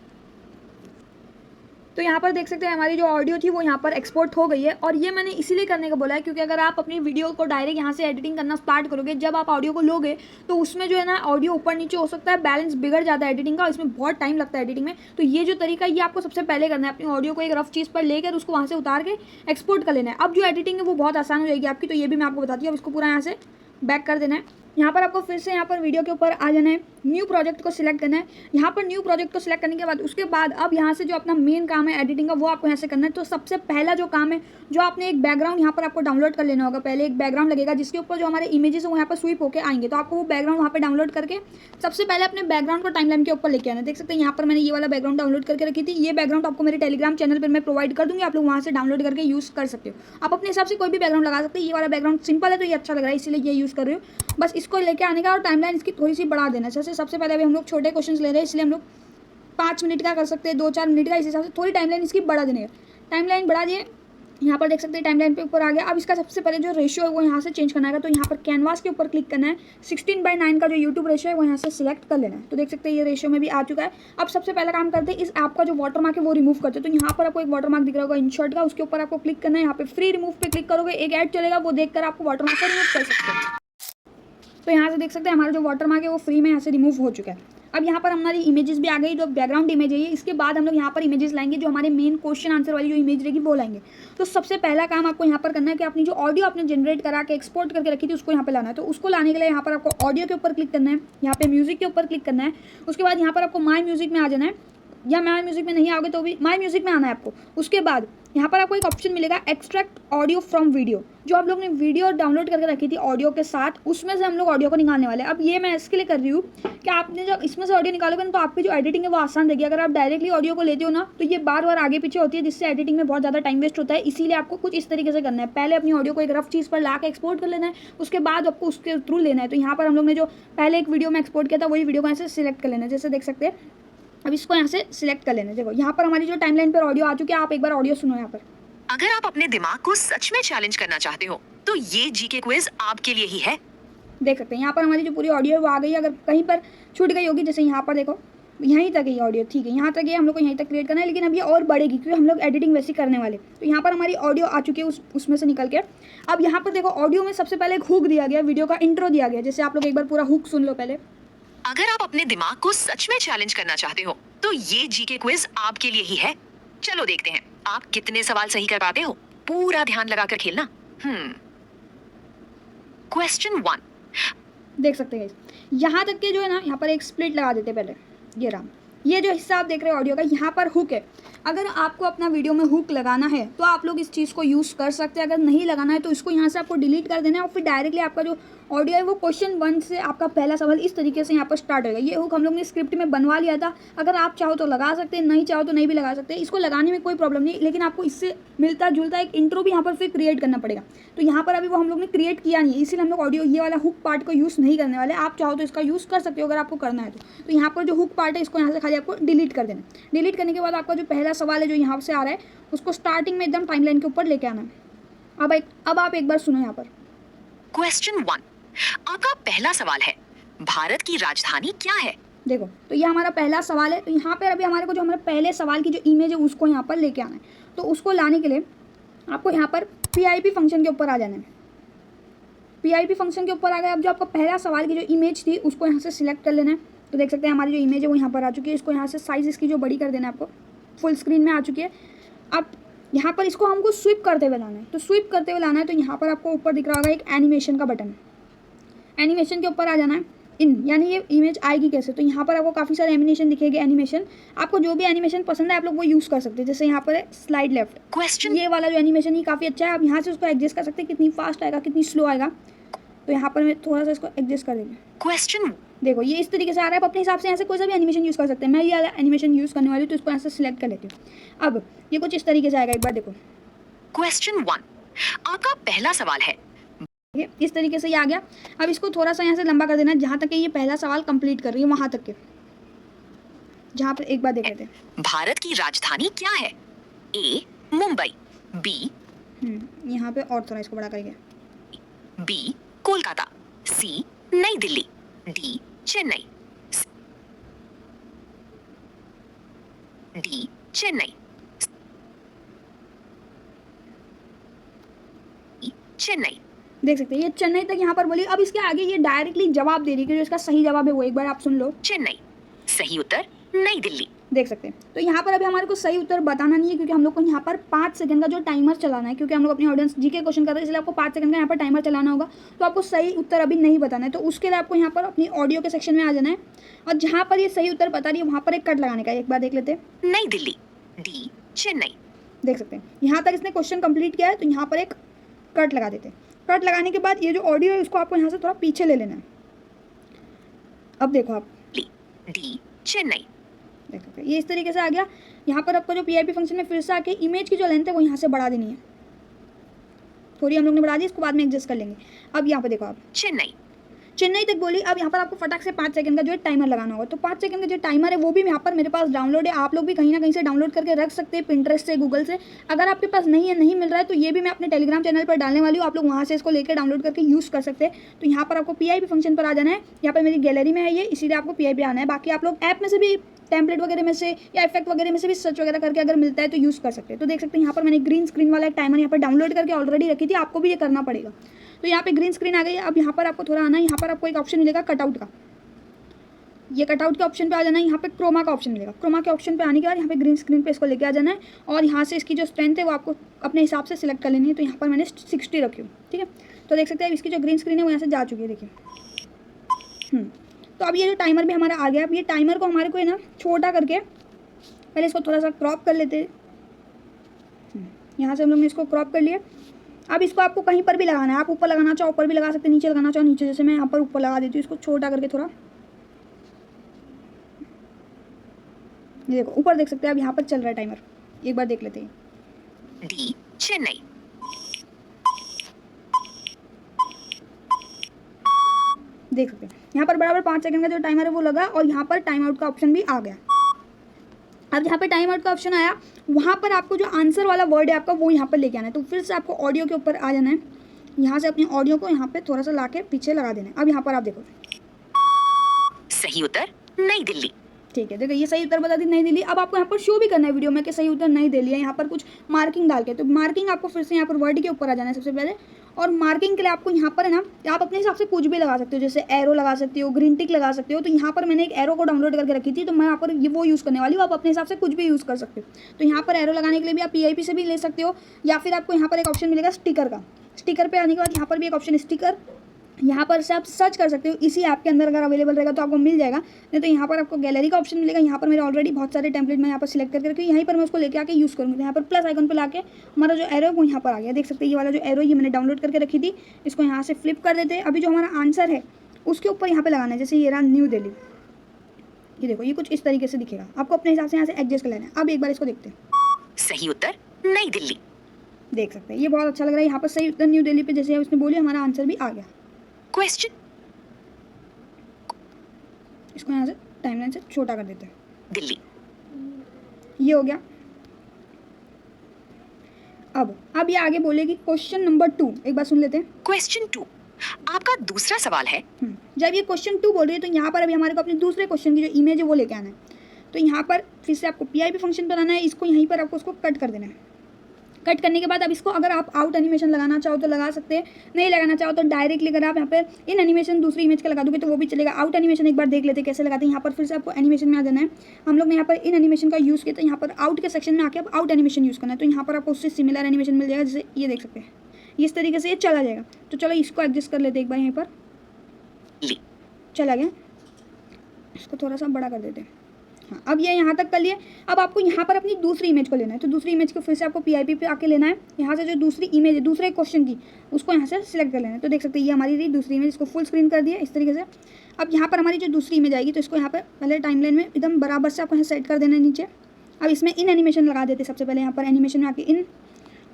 तो यहाँ पर देख सकते हैं हमारी जो ऑडियो थी वो यहाँ पर एक्सपोर्ट हो गई है। और ये मैंने इसीलिए करने का बोला है क्योंकि अगर आप अपनी वीडियो को डायरेक्ट यहाँ से एडिटिंग करना स्टार्ट करोगे, जब आप ऑडियो को लोगे तो उसमें जो है ना ऑडियो ऊपर नीचे हो सकता है, बैलेंस बिगड़ जाता है एडिटिंग का, इसमें बहुत टाइम लगता है एडिटिंग में। तो ये जो तरीका ये आपको सबसे पहले करना है, अपनी ऑडियो को एक रफ चीज़ पर लेकर उसको वहाँ से उतार के एक्सपोर्ट कर लेना है। अब जो एडिटिंग है वो बहुत आसान हो जाएगी आपकी। तो ये भी मैं आपको बताती हूँ। अब इसको पूरा यहाँ से बैक कर देना है। यहाँ पर आपको फिर से यहाँ पर वीडियो के ऊपर आ जाना है, न्यू प्रोजेक्ट को सिलेक्ट करना है। यहाँ पर न्यू प्रोजेक्ट को सिलेक्ट करने के बाद उसके बाद अब यहाँ से जो अपना मेन काम है एडिटिंग का वो आपको यहाँ से करना है। तो सबसे पहला जो काम है, जो आपने एक बैकग्राउंड यहाँ पर आपको डाउनलोड कर लेना होगा। पहले एक बैकग्राउंड लगेगा जिसके ऊपर जो हमारे इमेजेस है वो यहाँ पर स्वीप होकर आएंगे। तो आपको वो बैकग्राउंड वहाँ पर डाउनलोड करके सबसे पहले अपने बैकग्राउंड को टाइमलाइन के ऊपर लेके आना है। देख सकते हैं यहाँ पर मैंने ये वाला बैकग्राउंड डाउनलोड करके रखी थी। ये बैकग्राउंड आपको मेरे टेलीग्राम चैनल पर मैं प्रोवाइड कर दूँगी, आप लोग वहाँ से डाउनलोड करके यूज़ कर सकते हो। आप अपने हिसाब से कोई भी बैकग्राउंड लगा सकते हैं। ये वाला बैकग्राउंड सिंपल है तो ये अच्छा लग रहा है इसलिए ये यूज़ कर रही हूँ। बस इसको लेके आने का और टाइमलाइन इसकी थोड़ी सी बढ़ा देना। जैसे सबसे पहले अभी हम लोग छोटे क्वेश्चंस ले रहे हैं इसलिए हम लोग 5 मिनट का कर सकते हैं, 2-4 मिनट का। इस हिसाब से थोड़ी टाइमलाइन इसकी बढ़ा देने का। टाइमलाइन बढ़ा दिए, यहाँ पर देख सकते हैं टाइमलाइन पे ऊपर आ गया। अब इसका सबसे पहले जो रेशियो है वो यहाँ से चेंज करना है। तो यहाँ पर कैनवास के ऊपर क्लिक करना है। 16:9 का जो यूट्यूब रेशियो है वो यहाँ से सिलेक्ट कर लेना है। तो देख सकते हैं ये रेशियो में भी आ चुका है। अब सबसे पहला काम करते हैं, इस ऐप का जो वाटरमार्क है वो रिमूव करते हैं। तो यहाँ पर आपको एक वाटरमार्क दिख रहा होगा InShot का, उसके ऊपर आपको क्लिक करना है। यहाँ पे फ्री रिमूव पे क्लिक करोगे, एक ऐड चलेगा, वो देखकर आपको वाटरमार्क को रिमूव कर सकते हैं। तो यहाँ से देख सकते हैं हमारा जो वाटरमार्क है वो फ्री में यहाँ से रिमूव हो चुका है। अब यहाँ पर हमारी इमेजेस भी आ गई, जो बैकग्राउंड इमेज है ये। इसके बाद हम लोग यहाँ पर इमेजेस लाएंगे, जो हमारे मेन क्वेश्चन आंसर वाली जो इमेज रहेगी वो लाएंगे। तो सबसे पहला काम आपको यहाँ पर करना है कि अपनी जो ऑडियो आपने जनरेट करा के एक्सपोर्ट करके रखी थी उसको यहाँ पे लाना है। तो उसको लाने के लिए यहाँ पर आपको ऑडियो के ऊपर क्लिक करना है, यहाँ पे म्यूजिक के ऊपर क्लिक करना है। उसके बाद यहाँ पर आपको माय म्यूजिक में आ जाना है। या माई म्यूजिक में नहीं आओगे तो भी माई म्यूजिक में आना है आपको। उसके बाद यहाँ पर आपको एक ऑप्शन मिलेगा एक्सट्रैक्ट ऑडियो फ्रॉम वीडियो। जो आप लोग ने वीडियो डाउनलोड करके रखी थी ऑडियो के साथ, उसमें से हम लोग ऑडियो को निकालने वाले हैं। अब ये मैं इसके लिए कर रही हूँ कि आपने जब इसमें से ऑडियो निकालोगे ना तो आपकी जो एडिटिंग है वो आसान रहेगी। अगर आप डायरेक्टली ऑडियो को लेते हो ना तो ये बार बार आगे पीछे होती है, जिससे एडिटिंग में बहुत ज़्यादा टाइम वेस्ट होता है। इसीलिए आपको कुछ इस तरीके से करना है, पहले अपनी ऑडियो को एक रफ चीज़ पर ला के एक्सपोर्ट कर लेना है, उसके बाद आपको उसके थ्रू लेना है। तो यहाँ पर हम लोग ने जो पहले एक वीडियो में एक्सपोर्ट किया था वही वीडियो को ऐसे सिलेक्ट कर लेना है, जैसे देख सकते हैं। अब इसको यहाँ से सिलेक्ट कर लेना है। देखो यहाँ पर हमारी जो टाइमलाइन पर ऑडियो आ चुकी है, आप एक बार ऑडियो सुनो यहाँ पर। अगर आप अपने दिमाग को सच में चैलेंज करना चाहते हो तो ये जीके क्विज आपके लिए ही है। देख सकते हैं यहाँ पर हमारी जो पूरी ऑडियो है वो आ गई है। अगर कहीं पर छूट गई होगी, जैसे यहाँ पर देखो यहीं तक है ऑडियो, ठीक है, यहाँ तक है, हम लोग को यहीं तक क्रिएट करना है, लेकिन अब ये और बढ़ेगी क्योंकि हम लोग एडिटिंग वैसी करने वाले। तो यहाँ पर हमारी ऑडियो आ चुकी है उसमें से निकल के। अब यहाँ पर देखो ऑडियो में सबसे पहले एक हुक दिया गया, वीडियो का इंट्रो दिया गया। जैसे आप लोग एक बार पूरा हुक सुन लो पहले। अगर आप अपने दिमाग को सच में चैलेंज करना चाहते हो तो ये जीके क्विज आपके लिए ही है। चलो देखते हैं आप कितने सवाल सही कर पाते हो। पूरा ध्यान लगाकर खेलना। क्वेश्चन 1। देख सकते हैं यहाँ तक के जो है ना, यहाँ पर एक स्प्लिट लगा देते पहले। ये राम, ये जो हिस्सा आप देख रहे हो ऑडियो का, यहाँ पर हुक है। अगर आपको अपना वीडियो में हुक लगाना है तो आप लोग इस चीज़ को यूज़ कर सकते हैं। अगर नहीं लगाना है तो इसको यहाँ से आपको डिलीट कर देना है और फिर डायरेक्टली आपका जो ऑडियो है वो क्वेश्चन 1 से आपका पहला सवाल इस तरीके से यहाँ पर स्टार्ट होगा। ये हुक हम लोग ने स्क्रिप्ट में बनवा लिया था। अगर आप चाहो तो लगा सकते हैं, नहीं चाहो तो नहीं भी लगा सकते। इसको लगाने में कोई प्रॉब्लम नहीं, लेकिन आपको इससे मिलता जुलता एक इंट्रो भी यहाँ पर फिर क्रिएट करना पड़ेगा। तो यहाँ पर अभी वो हम लोग ने क्रिएट किया नहीं है, इसीलिए हम लोग ऑडियो ये वाला हुक पार्ट को यूज़ नहीं करने वाले। आप चाहो तो इसका यूज़ कर सकते हो अगर आपको करना है तो यहाँ पर जो हुक पार्ट है इसको यहाँ से खाली आपको डिलीट कर देना। डिलीट करने के बाद आपका जो पहला सवाल है जो यहाँ से आ रहा है उसको स्टार्टिंग में एकदम टाइमलाइन के ऊपर लेके आना है। अब आप एक बार सुनो यहाँ पर। क्वेश्चन 1। आपका पहला सवाल है, भारत की राजधानी क्या है? देखो तो ये हमारा पहला सवाल है। तो यहाँ पर अभी हमारे को जो हमारे पहले सवाल की जो इमेज है उसको यहाँ पर लेके आना है। तो उसको लाने के लिए आपको यहाँ पर PIP फंक्शन के ऊपर आ जाना है। PIP फंक्शन के ऊपर आ गया। अब जो आपका पहला सवाल की जो इमेज थी उसको यहाँ से सिलेक्ट कर लेना है। तो देख सकते हैं हमारी जो इमेज है वो यहाँ पर आ चुकी है। इसको यहाँ से साइज़ इसकी जो बड़ी कर देना है, आपको फुल स्क्रीन में आ चुकी है। अब यहाँ पर इसको हमको स्विप करते हुए लाना है। तो स्विप करते हुए लाना है तो यहाँ पर आपको ऊपर दिख रहा होगा एक एनिमेशन का बटन। एनिमेशन के ऊपर आ जाना है। यानी ये इमेज आएगी कैसे, तो यहाँ पर आपको काफ़ी सारे एनिमेशन दिखेंगे। एनिमेशन आपको जो भी एनिमेशन पसंद है आप लोग वो यूज़ कर सकते हैं। जैसे यहाँ पर है स्लाइड लेफ्ट, क्वेश्चन ये वाला जो एनिमेशन ही काफ़ी अच्छा है। आप यहाँ से उसको एडजस्ट कर सकते हैं, कितनी फास्ट आएगा कितनी स्लो आएगा। तो यहाँ पर मैं थोड़ा सा इसको एडजस्ट कर देंगे। क्वेश्चन देखो ये इस तरीके से आ रहा है। आप अपने हिसाब से यहाँ से कोई सा भी एनिमेशन यूज़ कर सकते हैं। मैं ये वाला एनिमेशन यूज़ करने वाली हूँ तो इसको यहाँ से सिलेक्ट कर लेती हूँ। अब ये कुछ इस तरीके से आएगा, एक बार देखो। क्वेश्चन 1। आपका पहला सवाल है, ये इस तरीके से ये आ गया। अब इसको थोड़ा सा यहाँ से लंबा कर देना है, जहाँ तक कि ये पहला सवाल कंप्लीट कर रही है वहाँ तक के, जहाँ पर एक बार देख लेते हैं। भारत की राजधानी क्या है? A मुंबई, B यहाँ पे और थोड़ा इसको बड़ा करेंगे। B कोलकाता, C नई दिल्ली, D चेन्नई, D चेन्नई, चेन्नई। देख सकते हैं ये चेन्नई तक यहाँ पर बोली। अब इसके आगे ये डायरेक्टली जवाब दे रही है कि जो इसका सही जवाब है वो एक बार आप सुन लो। चेन्नई। सही उत्तर नई दिल्ली। देख सकते हैं। तो यहाँ पर अभी हमारे को सही उत्तर बताना नहीं है क्योंकि हम लोग को यहाँ पर 5 सेकंड का जो टाइमर चलाना है, क्योंकि हम लोग अपनी ऑडियंस जीके क्वेश्चन कर रहे हैं, इसलिए आपको 5 सेकंड का यहाँ पर टाइमर चलाना होगा। तो आपको सही उत्तर अभी नहीं बताना है। तो उसके लिए आपको यहाँ पर अपनी ऑडियो के सेक्शन में आ जाना है और जहाँ पर ये सही उत्तर बता रही है वहाँ पर एक कट लगाने का। एक बार देख लेते हैं। नई दिल्ली, D चेन्नई। देख सकते हैं यहाँ तक इसने क्वेश्चन कंप्लीट किया है, तो यहाँ पर एक कट लगा देते हैं। कट लगाने के बाद ये जो ऑडियो है उसको आपको यहाँ से थोड़ा पीछे ले लेना है। अब देखो आप D चेन्नई। देख सकते हैं ये इस तरीके से आ गया। यहाँ पर आपको जो PIP फंक्शन में फिर से आके इमेज की जो लेंथ है वो यहाँ से बढ़ा देनी है। थोड़ी हम लोग ने बढ़ा दी, इसको बाद में एडजस्ट कर लेंगे। अब यहाँ पर देखो आप चेन्नई तक बोली। अब यहाँ पर आपको फटाक से 5 सेकंड का जो है टाइमर लगाना होगा। तो 5 सेकंड का जो टाइमर है वो भी यहाँ पर मेरे पास डाउनलोड है। आप लोग भी कहीं ना कहीं से डाउनलोड करके रख सकते हैं, पिंटरेस्ट से, गूगल से। अगर आपके पास नहीं है, नहीं मिल रहा है, तो ये भी मैं अपने टेलीग्राम चैनल पर डालने वाली हूँ। आप लोग वहाँ से इसको लेकर डाउनलोड करके यूज़ कर सकते हैं। तो यहाँ पर आपको PIP फंक्शन पर आ जाना है। यहाँ पर मेरी गैलरी में है ये, इसीलिए आपको PIP आना है। बाकी आप लोग ऐप में से भी, टेम्पलेट वगैरह में से या इफेक्ट वगैरह में से भी सर्च वगैरह करके अगर मिलता है तो यूज़ कर सकते हैं। तो देख सकते हैं यहाँ पर मैंने ग्रीन स्क्रीन वाला टाइमर यहाँ पर डाउनलोड करके ऑलरेडी रखी थी, आपको भी ये करना पड़ेगा। तो यहाँ पे ग्रीन स्क्रीन आ गई है। अब यहाँ पर आपको थोड़ा आना है। यहाँ पर आपको एक ऑप्शन मिलेगा कटआउट का। ये कटआउट के ऑप्शन पे आ जाना है। यहाँ पे क्रोमा का ऑप्शन मिलेगा। क्रोमा के ऑप्शन पे आने के बाद यहाँ पे ग्रीन स्क्रीन पे इसको लेके आ जाना है और यहाँ से इसकी जो स्ट्रेंथ है वो आपको अपने हिसाब से सिलेक्ट कर लेनी है। तो यहाँ पर मैंने 60 रखी हूँ, ठीक है। तो देख सकते हैं इसकी जो ग्रीन स्क्रीन है वो यहाँ से जा चुकी है, देखिए। तो अब ये जो टाइमर भी हमारा आ गया। अब ये टाइमर को हमारे को है ना छोटा करके पहले इसको थोड़ा सा क्रॉप कर लेते हैं। यहाँ से हम लोग ने इसको क्रॉप कर लिया। अब इसको आपको कहीं पर भी लगाना है, आप ऊपर लगाना चाहो ऊपर भी लगा सकते हैं, नीचे लगाना चाहो नीचे, जैसे मैं यहाँ पर ऊपर लगा देती हूँ इसको छोटा करके थोड़ा। ये देखो ऊपर देख सकते हैं, अब यहाँ पर चल रहा है टाइमर, एक बार देख लेते हैं। डी चेन्नई। देख सकते हैं यहाँ पर बराबर 5 सेकंड का जो टाइमर है वो लगा और यहाँ पर टाइम आउट का ऑप्शन भी आ गया। अब यहाँ पर टाइम आउट का ऑप्शन आया, वहाँ पर आपको जो आंसर वाला वर्ड है आपका वो यहाँ पर लेके आना है। तो फिर से आपको ऑडियो के ऊपर आ जाना है, यहाँ से अपनी ऑडियो को यहाँ पे थोड़ा सा लाके पीछे लगा देना है। अब यहाँ पर आप देखो सही उत्तर नई दिल्ली। ठीक है, देखो ये सही उत्तर बता दी नई दिल्ली। अब आपको यहाँ पर शो भी करना है वीडियो में कि सही उत्तर नई दिल्ली है, यहाँ पर कुछ मार्किंग डाल के। तो मार्किंग आपको फिर से यहाँ पर वर्ड के ऊपर आ जाना है सबसे पहले, और मार्किंग के लिए आपको यहाँ पर है ना, आप अपने हिसाब से कुछ भी लगा सकते हो, जैसे एरो लगा सकते हो, ग्रीन टिक लगा सकते हो। तो यहाँ पर मैंने एक एरो को डाउनलोड करके रखी थी, तो मैं यहाँ पर ये वो यूज़ करने वाली हूँ। आप अपने हिसाब से कुछ भी यूज़ कर सकते हो। तो यहाँ पर एरो लगाने के लिए भी आप PIP से भी ले सकते हो, या फिर आपको यहाँ पर एक ऑप्शन मिलेगा स्टिकर का। स्टिकर पे आने के बाद यहाँ पर भी एक ऑप्शन स्टिकर, यहाँ पर से आप सर्च कर सकते हो, इसी ऐप के अंदर अगर अवेलेबल रहेगा तो आपको मिल जाएगा। नहीं तो यहाँ पर आपको गैलरी का ऑप्शन मिलेगा। यहाँ पर मेरे ऑलरेडी बहुत सारे टेम्पलेट मैं यहाँ पर सिलेक्ट करके रखी हूँ, यहीं पर मैं उसको लेके आके यूज़ करूँगी। तो यहाँ पर प्लस आइकन पे लाके हमारा जो एरो है वो यहाँ पर आ गया। देख सकते हैं ये वाला जो एरो ये मैंने डाउनलोड करके रखी थी, इसको यहाँ से फ्लिप कर देते हैं। अभी जो हमारा आंसर है उसके ऊपर यहाँ पर लगाना है, जैसे ये रहा न्यू दिल्ली। ये देखो ये कुछ इस तरीके से दिखेगा, आपको अपने हिसाब से यहाँ से एडजस्ट कर लेना है। अब एक बार इसको देखते हैं। सही उत्तर नई दिल्ली। देख सकते हैं ये बहुत अच्छा लग रहा है। यहाँ पर सही उत्तर न्यू दिल्ली पे जैसे उसने बोली हमारा आंसर भी आ गया। क्वेश्चन, इसको यहाँ से टाइमलाइन से छोटा कर देते हैं। दिल्ली। ये हो गया। अब ये आगे बोलेगी क्वेश्चन नंबर 2, एक बार सुन लेते हैं। क्वेश्चन 2, आपका दूसरा सवाल है। जब ये क्वेश्चन 2 बोल रही है तो यहाँ पर अभी हमारे को अपने दूसरे क्वेश्चन की जो इमेज है वो लेके आना है। तो यहाँ पर फिर से आपको PIP फंक्शन बनाना है, इसको यहीं पर आपको उसको कट कर देना है। कट करने के बाद अब इसको अगर आप आउट एनिमेशन लगाना चाहो तो लगा सकते हैं, नहीं लगाना चाहो तो डायरेक्टली अगर आप यहाँ पे इन एनिमेशन दूसरी इमेज का लगा दोगे तो वो भी चलेगा। आउट एनिमेशन एक बार देख लेते हैं कैसे लगाते हैं। यहाँ पर फिर से आपको एनिमेशन में आ जाना है। हम लोग ने यहाँ पर इन एनिमेशन का यूज़ किया, तो यहाँ पर आउट के सेक्शन में आके आप आउट एनिमेशन यूज़ करना है। तो यहाँ पर आपको उससे सिमिलर एनिमेशन मिल जाएगा, जैसे ये देख सकते हैं इस तरीके से ये चला जाएगा। तो चलो इसको एडजस्ट कर लेते हैं एक बार, यहाँ पर चला गया, इसको थोड़ा सा बड़ा कर देते हैं। हाँ अब ये यहाँ तक कर लिए। अब आपको यहाँ पर अपनी दूसरी इमेज को लेना है। तो दूसरी इमेज को फिर से आपको PIP पे आके लेना है। यहाँ से जो दूसरी इमेज है दूसरे क्वेश्चन की उसको यहाँ से सिलेक्ट कर लेना है। तो देख सकते हैं ये हमारी रही दूसरी इमेज, इसको फुल स्क्रीन कर दिया इस तरीके से। अब यहाँ पर हमारी जो दूसरी इमेज आएगी तो इसको यहाँ पर पहले टाइमलाइन में एकदम बराबर से आपको यहाँ सेट कर देना है नीचे। अब इसमें इन एनिमेशन लगा देते सबसे पहले, यहाँ पर एनिमेशन में आके इन,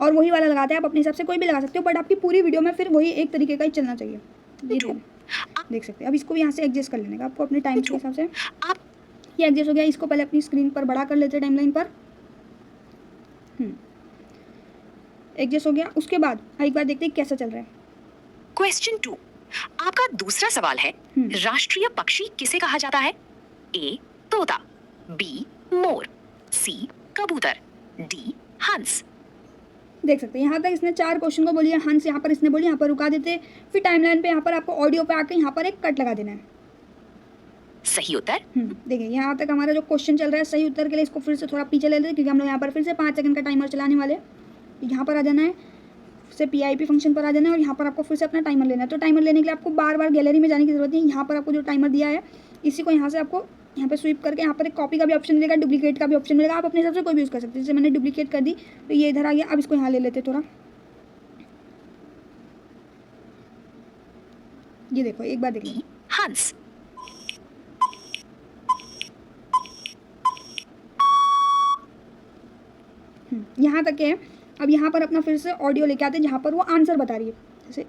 और वही वाला लगाते हैं। आप अपने हिसाब से कोई भी लगा सकते हो, बट आपकी पूरी वीडियो में फिर वही एक तरीके का ही चलना चाहिए। देख सकते हैं अब इसको भी यहाँ से एडजस्ट कर लेने का आपको अपने टाइम के हिसाब से। ये एडजस्ट हो गया, इसको पहले अपनी स्क्रीन पर बड़ा कर लेते हैं टाइमलाइन पर। एडजस्ट हो गया। उसके बाद एक बार देखते हैं कैसा चल रहा है। क्वेश्चन 2, आपका दूसरा सवाल है। राष्ट्रीय पक्षी किसे कहा जाता है? A तोता, B मोर, C कबूतर, D हंस। देख सकते हैं यहाँ तक इसने 4 क्वेश्चन को बोलिए, हंस यहाँ पर इसने बोली, यहाँ पर रुका देते। फिर टाइमलाइन पे यहाँ पर आपको ऑडियो पे आके यहाँ पर एक कट लगा देना है। सही उत्तर। देखिए यहाँ तक हमारा जो क्वेश्चन चल रहा है, सही उत्तर के लिए इसको फिर से थोड़ा पीछे ले लेते हैं, क्योंकि हम लोग यहाँ पर फिर से 5 सेकंड का टाइमर चलाने वाले। यहाँ पर आ जाना है, फिर से PIP फंक्शन पर आ जाना है, और यहाँ पर आपको फिर से अपना टाइमर लेना है। तो टाइमर लेने के लिए आपको बार बार गैलरी में जाने की जरूरत नहीं। यहाँ पर आपको जो टाइमर दिया है इसी को यहाँ से आपको यहाँ पे स्वीप करके यहाँ पर एक कॉपी का भी ऑप्शन मिलेगा, डुप्लीकेट का भी ऑप्शन मिलेगा। आप अपने हिसाब से कोई भी यूज़ कर सकते हैं। जैसे मैंने डुप्लीकेट कर दी तो ये इधर आ गया। अब इसको यहाँ ले लेते थोड़ा। ये देखो एक बार देखिए हंस। यहाँ तक है। अब यहाँ पर अपना फिर से ऑडियो लेके आते हैं जहाँ पर वो आंसर बता रही है। जैसे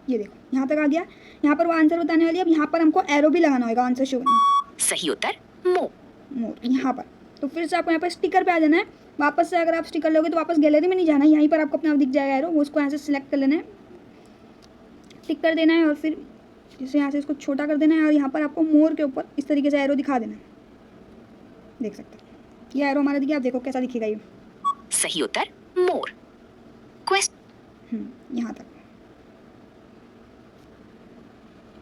ये देखो यहाँ तक आ गया, यहाँ पर वो आंसर बताने वाली है। अब यहाँ पर हमको एरो भी लगाना होगा आंसर शो करने। सही उत्तर मोर। यहाँ पर तो फिर से आपको यहाँ पर स्टिकर पे आ जाना है। वापस से अगर आप स्टिकर लोगे तो वापस गैलरी में नहीं जाना है, यहीं पर आपको अपना दिख जाएगा एरो, वो उसको यहाँ से सिलेक्ट कर लेना है, टिक कर देना है, और फिर जैसे यहाँ से इसको छोटा कर देना है, और यहाँ पर आपको मोर के ऊपर इस तरीके से एरो दिखा देना है। देख सकते हैं ये एरो हमारा दिखा, आप देखो कैसा दिखेगा ये। सही उत्तर मोर। क्वेश्चन यहाँ तक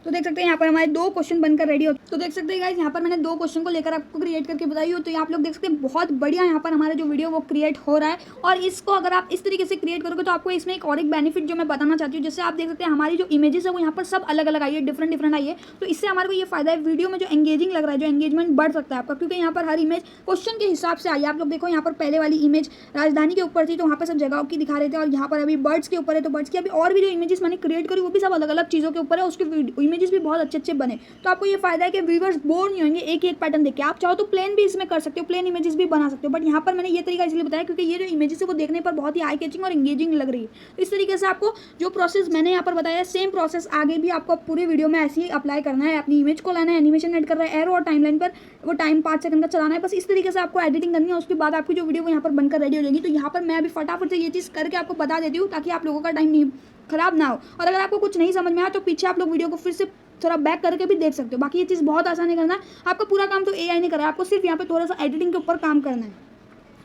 तो देख सकते हैं यहाँ पर हमारे 2 क्वेश्चन बनकर रेडी हो। तो देख सकते हैं गाइस, यहाँ पर मैंने 2 क्वेश्चन को लेकर आपको क्रिएट करके बताई हो। तो आप लोग देख सकते हैं बहुत बढ़िया यहाँ पर हमारा जो वीडियो वो क्रिएट हो रहा है। और इसको अगर आप इस तरीके से क्रिएट करोगे तो आपको इसमें एक और एक बेनिफिट जो मैं बताना चाहती हूँ, जैसे आप देख सकते हैं हमारी जो इमेजेस है वो यहाँ पर सब अलग अलग आई है, डिफरेंट आई है। तो इससे हमारे को ये फायदा है, वीडियो में जो एंगेजिंग लग रहा है, जो एंगेजमेंट बढ़ सकता है आपका, क्योंकि यहाँ पर हर इमेज क्वेश्चन के हिसाब से आई है। आप लोग देखो यहाँ पर पहले वाली इमेज राजधानी के ऊपर थी, तो वहाँ पर सब जगहों की दिखा रहे थे, और यहाँ पर अभी बर्ड्स के ऊपर है, तो बर्ड्स की अभी और भी जो इमेजेस मैंने क्रिएट करी वो भी सब अलग अलग चीज़ों के ऊपर है, उसके इमेजेस भी बहुत अच्छे बने। तो आपको ये फायदा है कि व्यूअर्स बोर नहीं होंगे एक ही एक पैटर्न देख के। आप चाहो तो प्लेन भी इसमें कर सकते हो, प्लेन इमेजेस भी बना सकते हो, बट यहाँ पर मैंने ये तरीका इसलिए बताया क्योंकि ये जो इमेजेस है वो देखने पर बहुत ही आई कैचिंग और एंगेजिंग लग रही है। तो इस तरीके से आपको जो प्रोसेस मैंने यहाँ पर बताया, सेम प्रोसेस आगे भी आपको पूरे वीडियो में ऐसे ही अप्लाई करना है। अपनी इमेज को लाना है, एनिमेशन ऐड करना है, एरो और टाइमलाइन पर वो टाइम 5 सेकंड का चलाना है, बस इस तरीके से आपको एडिटिंग करनी है। उसके बाद आपकी जो वीडियो वो यहाँ पर बनकर रेडी हो जाएगी। तो यहाँ पर मैं अभी फटाफट से ये चीज़ करके आपको बता देती हूँ ताकि आप लोगों का टाइम नहीं खराब ना हो। और अगर आपको कुछ नहीं समझ में आया तो पीछे आप लोग वीडियो को फिर से थोड़ा बैक करके भी देख सकते हो। बाकी ये चीज़ बहुत आसान है करना, आपका पूरा काम तो एआई ने करा है, आपको सिर्फ यहाँ पे थोड़ा सा एडिटिंग के ऊपर काम करना है।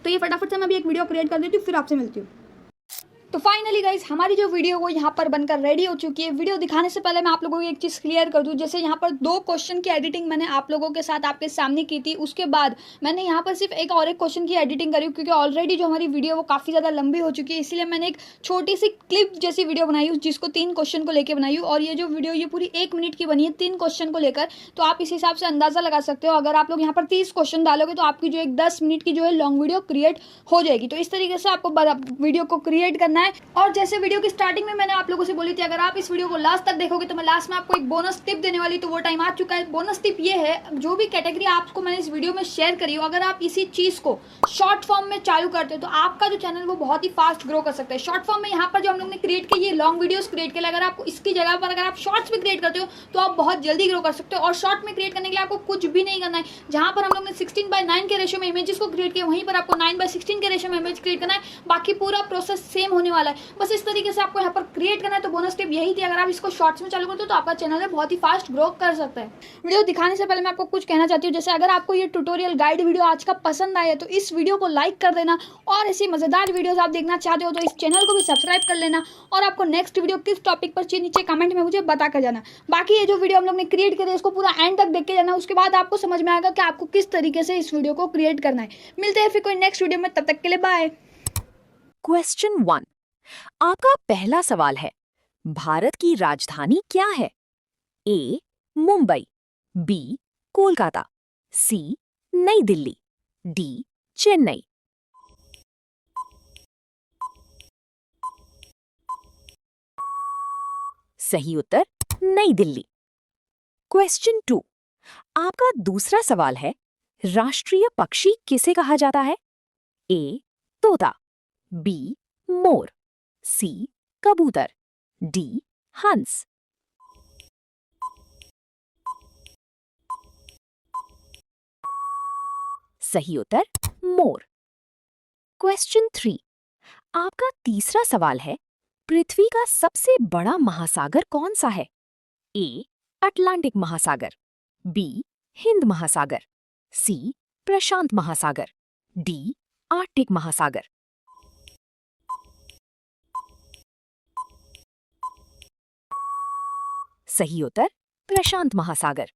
तो ये फटाफट से मैं अभी एक वीडियो क्रिएट कर देती हूँ, फिर आपसे मिलती हूँ। तो फाइनली गाइस, हमारी जो वीडियो वो यहाँ पर बनकर रेडी हो चुकी है। वीडियो दिखाने से पहले मैं आप लोगों को एक चीज़ क्लियर कर दूँ, जैसे यहाँ पर 2 क्वेश्चन की एडिटिंग मैंने आप लोगों के साथ आपके सामने की थी, उसके बाद मैंने यहाँ पर सिर्फ एक और एक क्वेश्चन की एडिटिंग करी, क्योंकि ऑलरेडी जो हमारी वीडियो वो काफ़ी ज़्यादा लंबी हो चुकी है, इसलिए मैंने एक छोटी सी क्लिप जैसी वीडियो बनाई हूँ जिसको 3 क्वेश्चन को लेकर बनाई हूँ। और ये जो वीडियो ये पूरी 1 मिनट की बनी है 3 क्वेश्चन को लेकर। तो आप इस हिसाब से अंदाज़ा लगा सकते हो, अगर आप लोग यहाँ पर 30 क्वेश्चन डालोगे तो आपकी जो एक 10 मिनट की जो है लॉन्ग वीडियो क्रिएट हो जाएगी। तो इस तरीके से आपको वीडियो को क्रिएट करना है। और जैसे वीडियो की स्टार्टिंग में मैंने आप लोगों से बोली थी, अगर आप इस वीडियो को लास्ट तक देखोगे तो मैं लास्ट में आपको एक बोनस टिप देने वाली, तो वो टाइम आ चुका है। बोनस टिप ये है, जो भी कैटेगरी आपको मैंने इस वीडियो में शेयर करी हो, अगर आप इसी चीज़ को शॉर्ट फॉर्म में चालू करते हो तो आपका जो चैनल वो बहुत ही फास्ट ग्रो कर सकता है। शॉर्ट फॉर्म में यहाँ पर जो हम लोग ने क्रिएट की ये लॉन्ग वीडियोस क्रिएट किया, अगर आपको इसकी जगह पर अगर आप शॉर्ट्स में क्रिएट करते हो तो आप बहुत जल्दी ग्रो कर सकते हो। और शॉर्ट में क्रिएट करने के लिए आपको कुछ भी नहीं करना है। जहाँ पर हम लोग ने 16:9 के रेशियो में इमेजेस को क्रिएट किया, वहीं पर आपको 9:16 के रेशियो में इमेज क्रिएट करना है। बाकी पूरा प्रोसेस सेम होने वाला है, बस इस तरीके से आपको यहाँ पर क्रिएट करना है। तो बोनस टिप यही थी, अगर आप इसको शॉर्ट्स में चालू करते हो तो आपका चैनल है बहुत ही फास्ट ग्रो कर सकता है। वीडियो दिखाने से पहले मैं आपको कुछ कहना चाहती हूँ, जैसे अगर आपको ये ट्यूटोरियल गाइड वीडियो आज का पसंद आया तो इस वीडियो को लाइक कर देना, और ऐसी मजेदार वीडियोस आप देखना चाहते हो तो इस चैनल को भी सब्सक्राइब कर लेना। और आपको नेक्स्ट वीडियो किस टॉपिक पर चाहिए नीचे कमेंट में मुझे बता कर जाना। बाकी ये जो वीडियो हम लोग ने क्रिएट करी इसको पूरा एंड तक देख के जाना, उसके बाद आपको समझ में आएगा कि आपको किस तरीके से इस वीडियो को क्रिएट करना है। मिलते हैं फिर कोई नेक्स्ट वीडियो में, तब तक के लिए बाय। क्वेश्चन 1, आपका पहला सवाल है, भारत की राजधानी क्या है? ए मुंबई, बी कोलकाता, सी नई दिल्ली, डी चेन्नई। सही उत्तर नई दिल्ली। क्वेश्चन 2, आपका दूसरा सवाल है, राष्ट्रीय पक्षी किसे कहा जाता है? ए तोता, बी मोर, सी कबूतर, डी हंस। सही उत्तर मोर। क्वेश्चन 3, आपका तीसरा सवाल है, पृथ्वी का सबसे बड़ा महासागर कौन सा है? ए अटलांटिक महासागर, बी हिंद महासागर, सी प्रशांत महासागर, डी आर्कटिक महासागर। सही उत्तर प्रशांत महासागर।